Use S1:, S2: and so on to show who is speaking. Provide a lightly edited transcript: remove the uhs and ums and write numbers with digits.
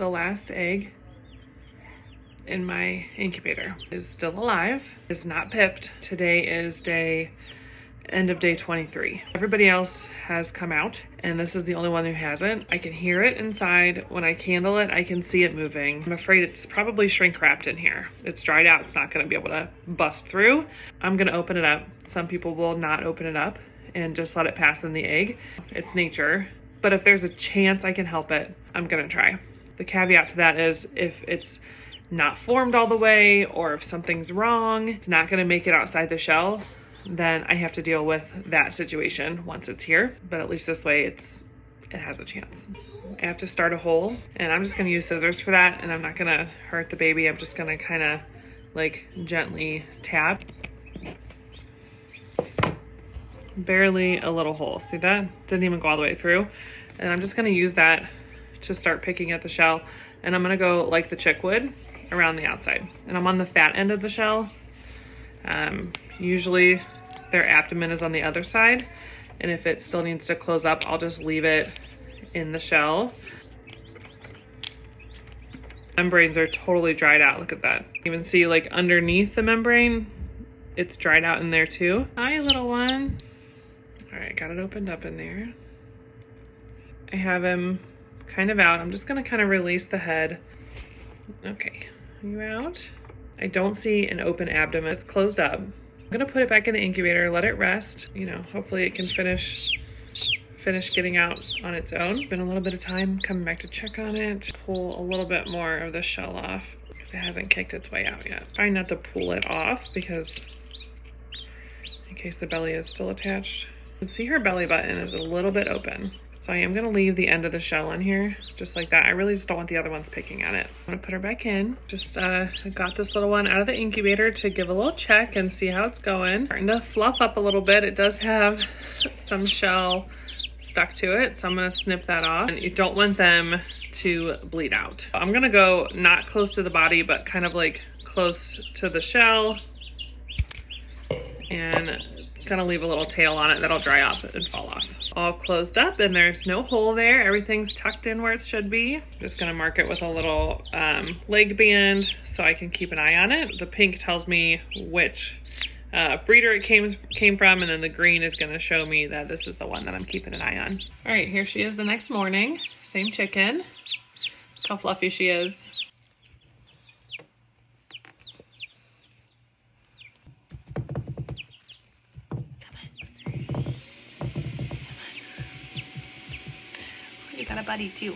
S1: The last egg in my incubator is still alive, is not pipped. Today is end of day 23. Everybody else has come out, and this is the only one who hasn't. I can hear it inside. When I candle it, I can see it moving. I'm afraid it's probably shrink wrapped in here. It's dried out. It's not gonna be able to bust through. I'm gonna open it up. Some people will not open it up and just let it pass in the egg. It's nature, but if there's a chance I can help it, I'm gonna try. The caveat to that is if it's not formed all the way, or if something's wrong, it's not gonna make it outside the shell, then I have to deal with that situation once it's here. But at least this way it has a chance. I have to start a hole, and I'm just gonna use scissors for that, and I'm not gonna hurt the baby. I'm just gonna kind of like gently tap. Barely a little hole. See that? Didn't even go all the way through. And I'm just gonna use that to start picking at the shell, and I'm gonna go like the chick would around the outside. And I'm on the fat end of the shell. Usually their abdomen is on the other side, and if it still needs to close up, I'll just leave it in the shell. Membranes are totally dried out. Look at that. You can see like underneath the membrane, it's dried out in there too. Hi, little one. All right, got it opened up in there. I have him kind of out. I'm just gonna kind of release the head. Okay, are you out? I don't see an open abdomen. It's closed up. I'm gonna put it back in the incubator, let it rest. You know, hopefully it can finish getting out on its own. Been a little bit of time coming back to check on it. Pull a little bit more of the shell off because it hasn't kicked its way out yet. Try not to pull it off because in case the belly is still attached. You can see her belly button is a little bit open. So I am gonna leave the end of the shell in here, just like that. I really just don't want the other ones picking at it. I'm gonna put her back in. Just got this little one out of the incubator to give a little check and see how it's going. Starting to fluff up a little bit. It does have some shell stuck to it, so I'm gonna snip that off. And you don't want them to bleed out. I'm gonna go not close to the body, but kind of like close to the shell, and gonna leave a little tail on it that'll dry up and fall off. All closed up, and there's no hole there. Everything's tucked in where it should be. Just gonna mark it with a little leg band so I can keep an eye on it. The pink tells me which breeder it came from, and then the green is gonna show me that this is the one that I'm keeping an eye on. All right, here she is the next morning. Same chicken. Look how fluffy she is. You got a buddy too.